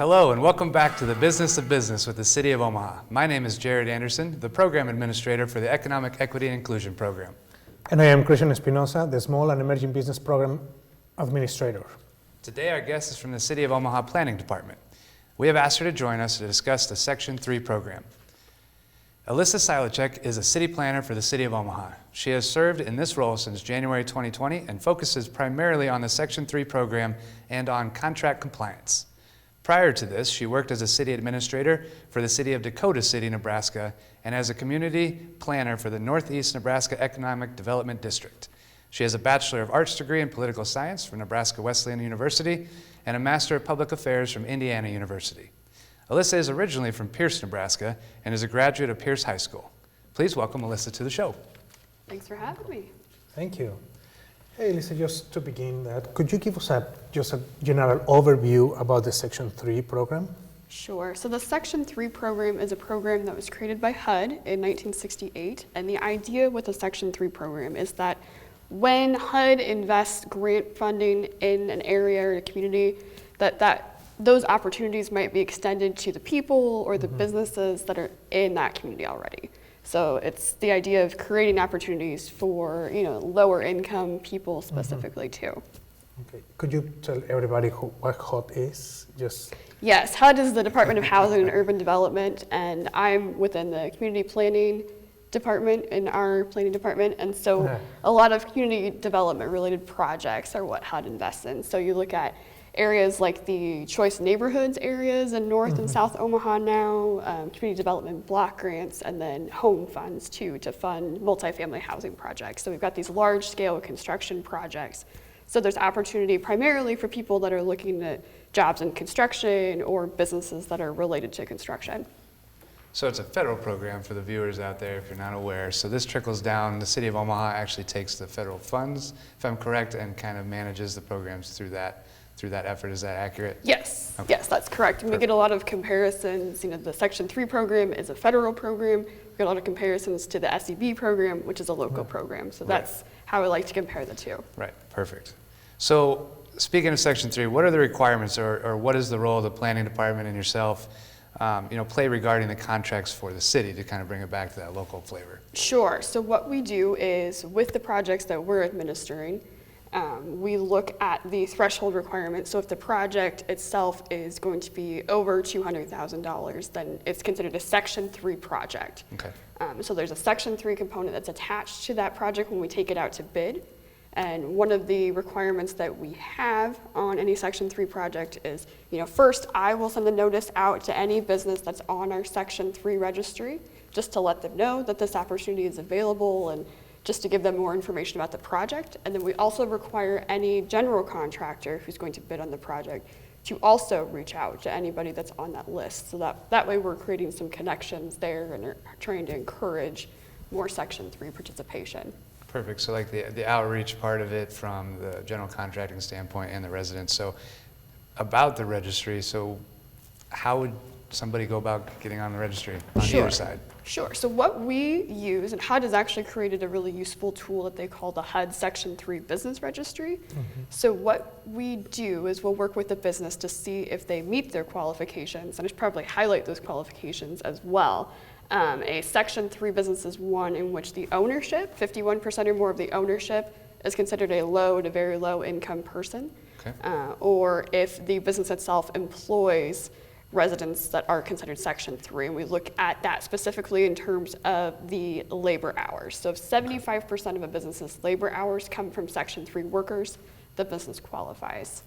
Hello and welcome back to the Business of Business with the City of Omaha. My name is Jared Anderson, the Program Administrator for the Economic Equity and Inclusion Program. And I am Christian Espinosa, the Small and Emerging Business Program Administrator. Today our guest is from the City of Omaha Planning Department. We have asked her to join us to discuss the Section 3 program. Alyssa Silhacek is a city planner for the City of Omaha. She has served in this role since January 2020 and focuses primarily on the Section 3 program and on contract compliance. Prior to this, she worked as a city administrator for the city of Dakota City, Nebraska, and as a community planner for the Northeast Nebraska Economic Development District. She has a Bachelor of Arts degree in Political Science from Nebraska Wesleyan University and a Master of Public Affairs from Indiana University. Alyssa is originally from Pierce, Nebraska, and is a graduate of Pierce High School. Please welcome Alyssa to the show. Thanks for having me. Thank you. Hey, Alyssa, just to begin that, could you give us just a general overview about the Section 3 program? Sure. So the Section 3 program is a program that was created by HUD in 1968, and the idea with the Section 3 program is that when HUD invests grant funding in an area or a community, that those opportunities might be extended to the people or the businesses that are in that community already. So it's the idea of creating opportunities for lower income people specifically too. Okay. Could you tell everybody what HUD is? Yes, HUD is the Department of Housing and Urban Development, and I'm within the community planning department in our planning department, and so a lot of community development related projects are what HUD invests in. So you look at areas like the Choice Neighborhoods areas in North and South Omaha now, community development block grants, and then home funds too to fund multifamily housing projects. So we've got these large scale construction projects. So there's opportunity primarily for people that are looking at jobs in construction or businesses that are related to construction. So it's a federal program for the viewers out there if you're not aware. So this trickles down, the City of Omaha actually takes the federal funds, if I'm correct, and kind of manages the programs through that effort. Is that accurate? Yes, okay. Yes, that's correct. And we get a lot of comparisons. The Section 3 program is a federal program. We get a lot of comparisons to the SEB program, which is a local program. So that's how I like to compare the two. Right, perfect. So speaking of Section 3, what are the requirements or what is the role of the planning department and yourself play regarding the contracts for the city to kind of bring it back to that local flavor? Sure. So what we do is with the projects that we're administering, we look at the threshold requirements. So if the project itself is going to be over $200,000, then it's considered a Section 3 project. Okay. So there's a Section 3 component that's attached to that project when we take it out to bid. And one of the requirements that we have on any Section 3 project is, first I will send a notice out to any business that's on our Section 3 registry just to let them know that this opportunity is available and just to give them more information about the project. And then we also require any general contractor who's going to bid on the project to also reach out to anybody that's on that list. So that way we're creating some connections there and are trying to encourage more Section 3 participation. Perfect. So like the outreach part of it from the general contracting standpoint and the residents. So about the registry, so how would somebody go about getting on the registry on either side? Sure. So what we use, and HUD has actually created a really useful tool that they call the HUD Section 3 Business Registry. So what we do is we'll work with the business to see if they meet their qualifications, and I should probably highlight those qualifications as well. A Section 3 business is one in which the ownership, 51% or more of the ownership, is considered a low to very low income person. Okay. Or if the business itself employs residents that are considered Section 3, and we look at that specifically in terms of the labor hours. So if 75% of a business's labor hours come from Section 3 workers, the business qualifies.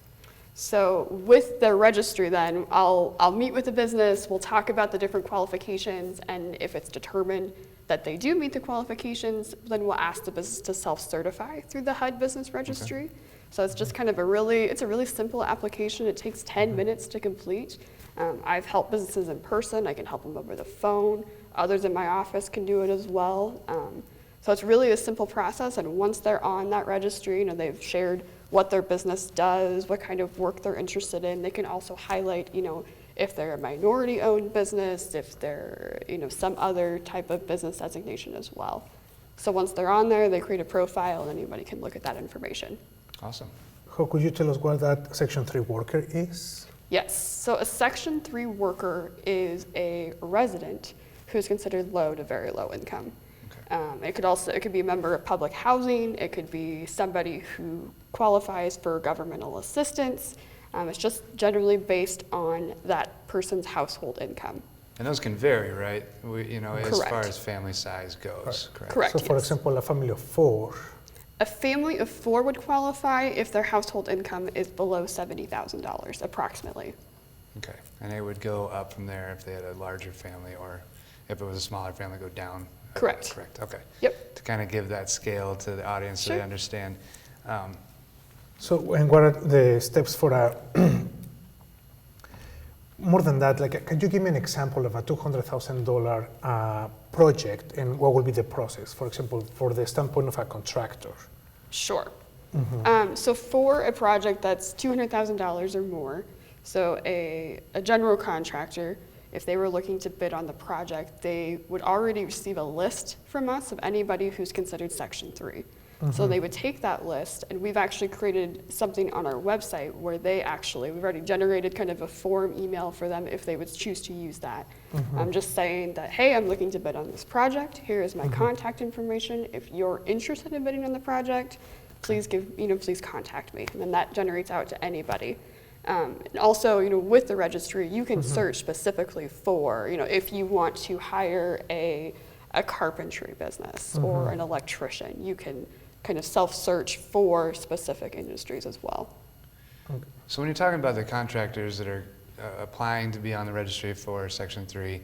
So with the registry then, I'll meet with the business, we'll talk about the different qualifications, and if it's determined that they do meet the qualifications, then we'll ask the business to self-certify through the HUD Business Registry. Okay. So it's just kind of a really simple application. It takes 10 minutes to complete. I've helped businesses in person. I can help them over the phone. Others in my office can do it as well. So it's really a simple process, and once they're on that registry, they've shared what their business does, what kind of work they're interested in. They can also highlight, if they're a minority-owned business, if they're, some other type of business designation as well. So once they're on there, they create a profile, and anybody can look at that information. Awesome. Could you tell us what that Section 3 worker is? Yes, so a Section 3 worker is a resident who's considered low to very low income. Okay. It could be a member of public housing, it could be somebody who qualifies for governmental assistance. It's just generally based on that person's household income. And those can vary, right? As Correct. far as family size goes, correct? Correct. So, for yes. example, a family of 4. A family of 4 would qualify if their household income is below $70,000 approximately. Okay, and it would go up from there if they had a larger family, or if it was a smaller family, go down? Correct. Correct, okay. Yep. To kind of give that scale to the audience so they Sure. understand. So, and what are the steps for a, more than that, like, can you give me an example of a $200,000 project, and what will be the process, for example, for the standpoint of a contractor? Sure. So for a project that's $200,000 or more, so a general contractor, if they were looking to bid on the project, they would already receive a list from us of anybody who's considered Section 3. So they would take that list, and we've actually created something on our website where we've already generated kind of a form email for them if they would choose to use that. I'm just saying that, hey, I'm looking to bid on this project. Here is my contact information. If you're interested in bidding on the project, please please contact me. And then that generates out to anybody. And also, with the registry, you can search specifically for, if you want to hire a carpentry business or an electrician, you can kind of self-search for specific industries as well. So when you're talking about the contractors that are applying to be on the registry for Section 3,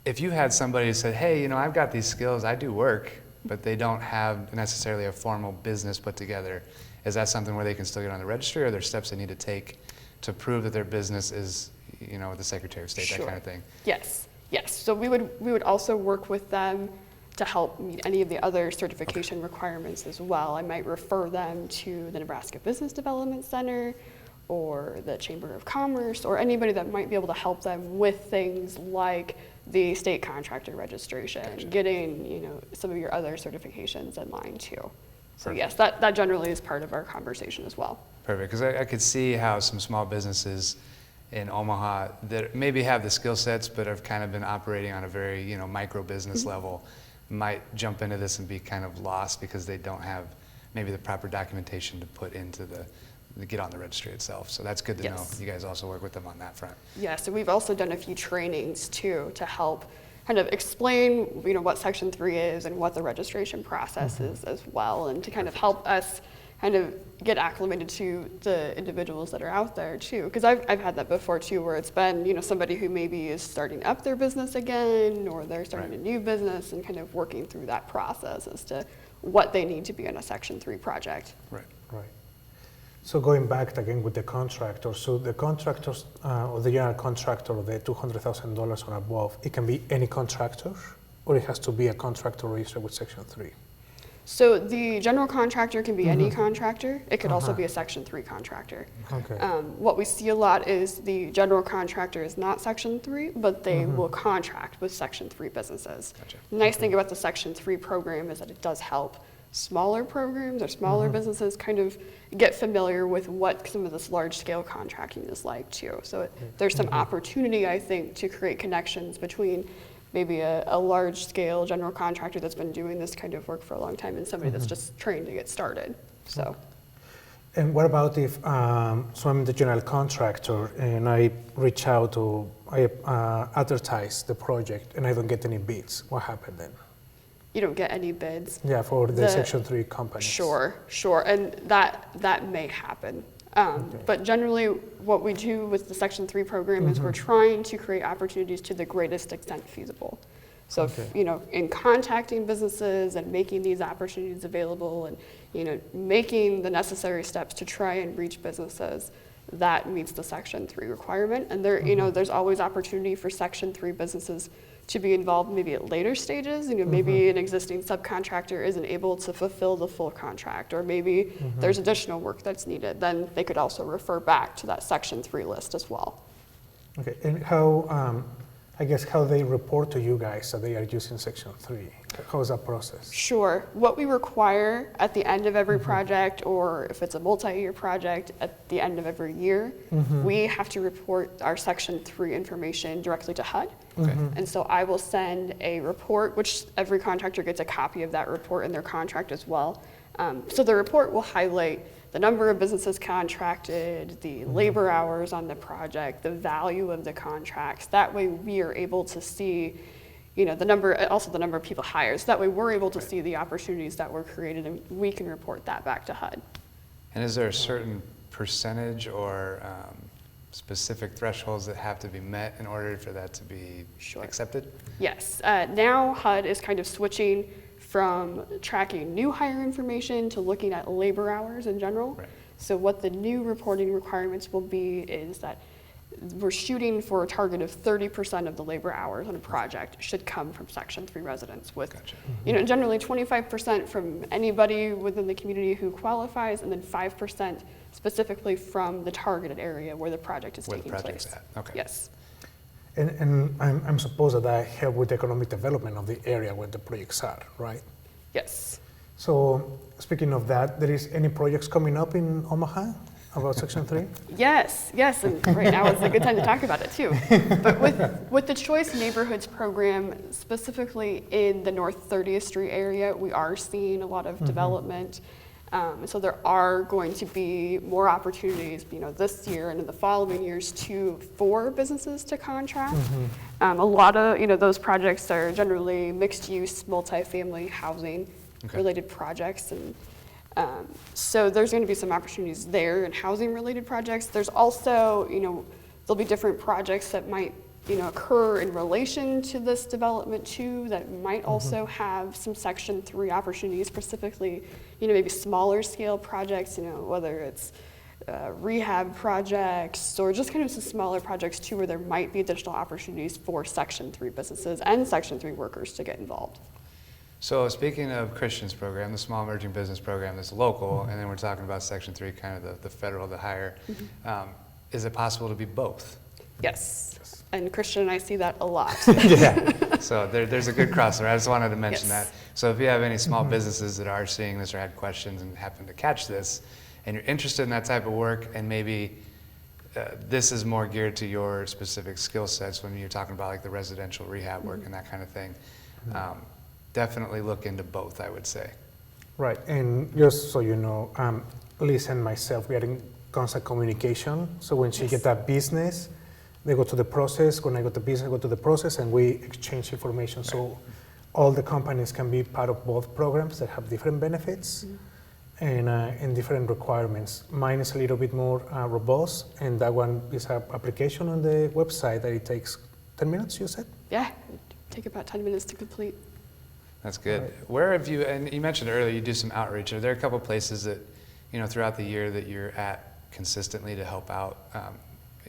if you had somebody who said, hey, I've got these skills, I do work, but they don't have necessarily a formal business put together, is that something where they can still get on the registry, or are there steps they need to take to prove that their business is, with the Secretary of State, that kind of thing? Yes. So we would also work with them to help meet any of the other certification requirements as well. I might refer them to the Nebraska Business Development Center or the Chamber of Commerce, or anybody that might be able to help them with things like the state contractor registration, getting some of your other certifications in line too. So yes, that generally is part of our conversation as well. Perfect, because I could see how some small businesses in Omaha that maybe have the skill sets but have kind of been operating on a very micro business level might jump into this and be kind of lost because they don't have maybe the proper documentation to put into the get on the registry itself. So that's good to know. You guys also work with them on that front. Yeah, so we've also done a few trainings too to help kind of explain what Section 3 is and what the registration process is as well, and to kind of help us kind of get acclimated to the individuals that are out there too. Because I've had that before too, where it's been somebody who maybe is starting up their business again, or they're starting a new business, and kind of working through that process as to what they need to be on a Section 3 project. Right. So going back again with the contractor, so the contractors or the general contractor, the $200,000 or above, it can be any contractor, or it has to be a contractor registered with Section 3? So the general contractor can be any contractor. It could also be a Section 3 contractor. Okay. What we see a lot is the general contractor is not Section 3, but they will contract with Section 3 businesses. Gotcha. The nice thing about the Section 3 program is that it does help smaller programs or smaller businesses kind of get familiar with what some of this large-scale contracting is like too. So there's some opportunity, I think, to create connections between maybe a large-scale general contractor that's been doing this kind of work for a long time and somebody that's just trained to get started. So. And what about if, so I'm the general contractor and I reach out to, I advertise the project and I don't get any bids, what happened then? You don't get any bids. Yeah, for the Section 3 companies. Sure, and that may happen. But generally, what we do with the Section 3 program is we're trying to create opportunities to the greatest extent feasible. So, in contacting businesses and making these opportunities available and, making the necessary steps to try and reach businesses, that meets the Section 3 requirement. And there, there's always opportunity for Section 3 businesses to be involved maybe at later stages. Maybe an existing subcontractor isn't able to fulfill the full contract, or maybe there's additional work that's needed. Then they could also refer back to that Section 3 list as well. Okay, and how, I guess how they report to you guys that they are using Section 3? How is that process? Sure. What we require at the end of every project, or if it's a multi-year project, at the end of every year, we have to report our Section 3 information directly to HUD. Okay. And so I will send a report, which every contractor gets a copy of that report in their contract as well. So the report will highlight the number of businesses contracted, the labor hours on the project, the value of the contracts. That way we are able to see, you know, the number of people hired. So that way we're able to see the opportunities that were created, and we can report that back to HUD. And is there a certain percentage or specific thresholds that have to be met in order for that to be Sure. accepted? Yes. Now HUD is kind of switching from tracking new hire information to looking at labor hours in general. Right. So what the new reporting requirements will be is that we're shooting for a target of 30% of the labor hours on a project should come from Section 3 residents, with Gotcha. you know, generally 25% from anybody within the community who qualifies, and then 5% specifically from the targeted area where the project is Where the taking project's place. at, okay. Yes. And I'm supposed that help with the economic development of the area where the projects are, right? Yes. So speaking of that, there is any projects coming up in Omaha about Section 3? Yes, and right now is a good time to talk about it too. But with the Choice Neighborhoods program, specifically in the North 30th Street area, we are seeing a lot of development. So there are going to be more opportunities, you know, this year and in the following years for businesses to contract. A lot of, you know, those projects are generally mixed-use, multifamily housing related projects, and so there's going to be some opportunities there in housing-related projects. There's also, you know, there'll be different projects that might, you know, occur in relation to this development too, that might also have some Section 3 opportunities, specifically, you know, maybe smaller scale projects, you know, whether it's rehab projects or just kind of some smaller projects too, where there might be additional opportunities for Section 3 businesses and Section 3 workers to get involved. So speaking of Christian's program, the small emerging business program that's local, and then we're talking about Section 3, kind of the federal, the higher, is it possible to be both? Yes. And Christian and I see that a lot. Yeah. So there's a good crossover. I just wanted to mention Yes. that. So if you have any small businesses that are seeing this or had questions and happen to catch this, and you're interested in that type of work, and maybe this is more geared to your specific skill sets when you're talking about like the residential rehab work and that kind of thing, definitely look into both, I would say. Right, and just so you know, Liz and myself, we are in constant communication. So when she gets that business, they go to the process. When I got the business, I go to the process, and we exchange information. So all the companies can be part of both programs that have different benefits and different requirements. Mine is a little bit more robust, and that one is an application on the website that it takes 10 minutes, you said? Yeah, it'd take about 10 minutes to complete. That's good. Right. Where have you, and you mentioned earlier you do some outreach. Are there a couple places that, you know, throughout the year that you're at consistently to help out,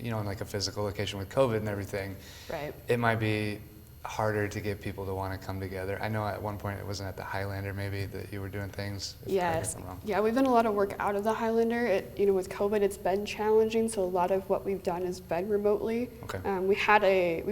you know, in like a physical location with COVID and everything? Right. It might be harder to get people to want to come together. I know at one point it wasn't at the Highlander maybe that you were doing things. Correct me if Yes. I'm wrong. Yeah, we've done a lot of work out of the Highlander. You know, with COVID, it's been challenging, so a lot of what we've done has been remotely. Okay. We've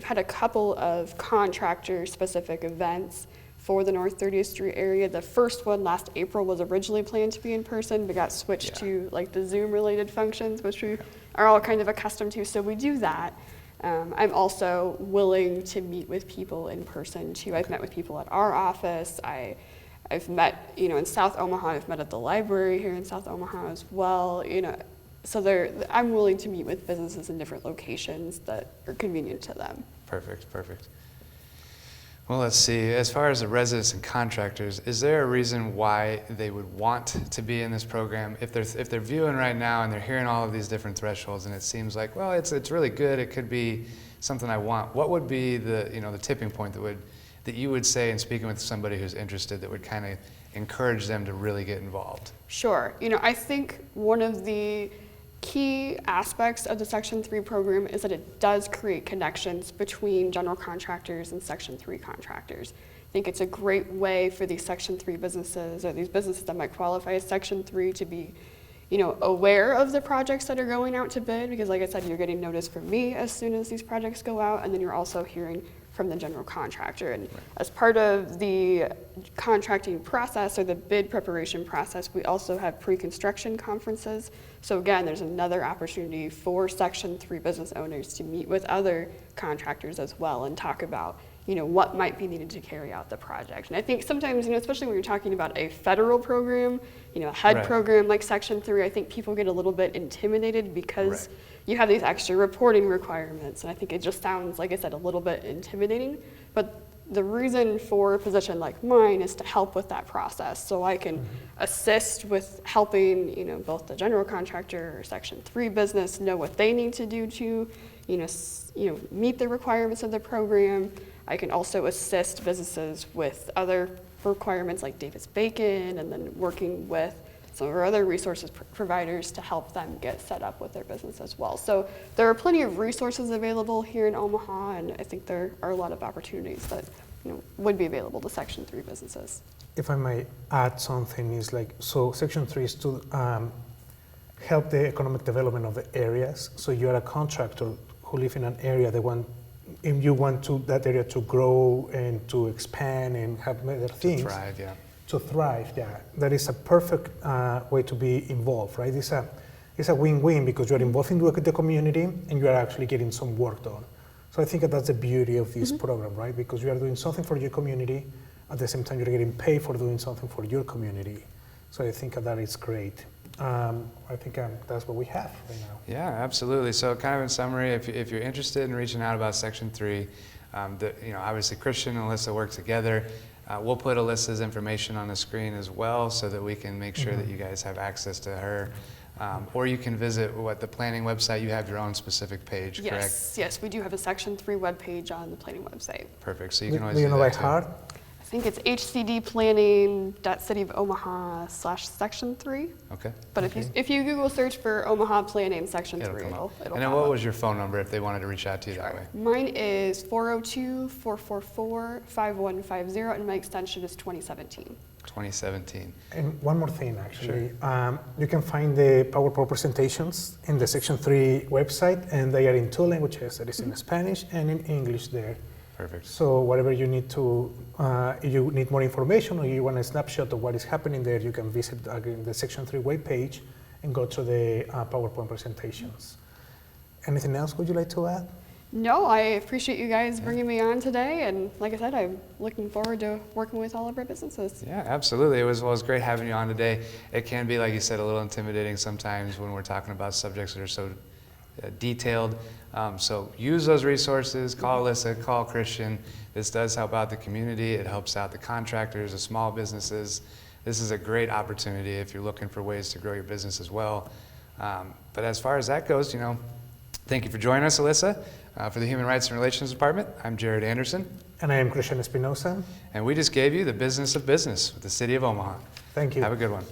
had a couple of contractor-specific events for the North 30th Street area. The first one last April was originally planned to be in person, but got switched to like the Zoom-related functions, which we are all kind of accustomed to. So we do that. I'm also willing to meet with people in person too. I've met with people at our office. I've met, you know, in South Omaha. I've met at the library here in South Omaha as well. You know, so I'm willing to meet with businesses in different locations that are convenient to them. Perfect, perfect. Well, let's see. As far as the residents and contractors, is there a reason why they would want to be in this program? If they're viewing right now and they're hearing all of these different thresholds, and it seems like, well, it's really good. It could be something I want. What would be the tipping point that you would say in speaking with somebody who's interested that would kind of encourage them to really get involved? Sure. You know, I think one of the key aspects of the Section 3 program is that it does create connections between general contractors and Section 3 contractors. I think it's a great way for these Section 3 businesses, or these businesses that might qualify as Section 3, to be, you know, aware of the projects that are going out to bid, because like I said, you're getting notice from me as soon as these projects go out, and then you're also hearing from the general contractor. And as part of the contracting process or the bid preparation process, we also have pre-construction conferences. So again, there's another opportunity for Section 3 business owners to meet with other contractors as well and talk about, what might be needed to carry out the project. And I think sometimes, especially when you're talking about a federal program, a HUD Right. program like Section 3, I think people get a little bit intimidated because Right. you have these extra reporting requirements. And I think it just sounds, like I said, a little bit intimidating. But the reason for a position like mine is to help with that process. So I can assist with helping, both the general contractor or Section 3 business know what they need to do to, meet the requirements of the program. I can also assist businesses with other requirements like Davis-Bacon, and then working with some of our other resources providers to help them get set up with their business as well. So there are plenty of resources available here in Omaha, and I think there are a lot of opportunities that would be available to Section 3 businesses. If I may add something, is so Section 3 is to help the economic development of the areas. So you are a contractor who live in an area and you want that area to grow and to expand and have better things. To thrive, yeah. To thrive, yeah. That is a perfect way to be involved, right? It's a win-win because you're involved in the community and you are actually getting some work done. So I think that's the beauty of this program, right? Because you are doing something for your community, at the same time you're getting paid for doing something for your community. So I think that is great. I think that's what we have right now. Yeah, absolutely. So kind of in summary, if you're interested in reaching out about Section 3, obviously Christian and Alyssa work together. We'll put Alyssa's information on the screen as well so that we can make sure that you guys have access to her. Or you can visit the planning website. You have your own specific page, correct? Yes, we do have a Section 3 webpage on the planning website. Perfect. So you can always do you do know that by too. heart? I think it's hcdplanning.cityofomaha/Section 3. Okay. But if you Google search for Omaha Planning Section 3, It'll come up. it'll And then pop what up. was your phone number if they wanted to reach out to you that way? Mine is 402-444-5150, and my extension is 2017. 2017. And one more thing, actually. You can find the PowerPoint presentations in the Section 3 website, and they are in 2 languages. That is in Spanish and in English there. Perfect. So whatever you need to, if you need more information or you want a snapshot of what is happening there, you can visit again the Section 3 webpage and go to the PowerPoint presentations. Anything else would you like to add? No, I appreciate you guys bringing me on today, and like I said, I'm looking forward to working with all of our businesses. Yeah, absolutely. It was great having you on today. It can be, like you said, a little intimidating sometimes when we're talking about subjects that are so detailed. So use those resources. Call Alyssa, call Christian. This does help out the community. It helps out the contractors, the small businesses. This is a great opportunity if you're looking for ways to grow your business as well. But as far as that goes, thank you for joining us, Alyssa. For the Human Rights and Relations Department, I'm Jared Anderson. And I am Christian Espinosa. And we just gave you the business of business with the City of Omaha. Thank you. Have a good one.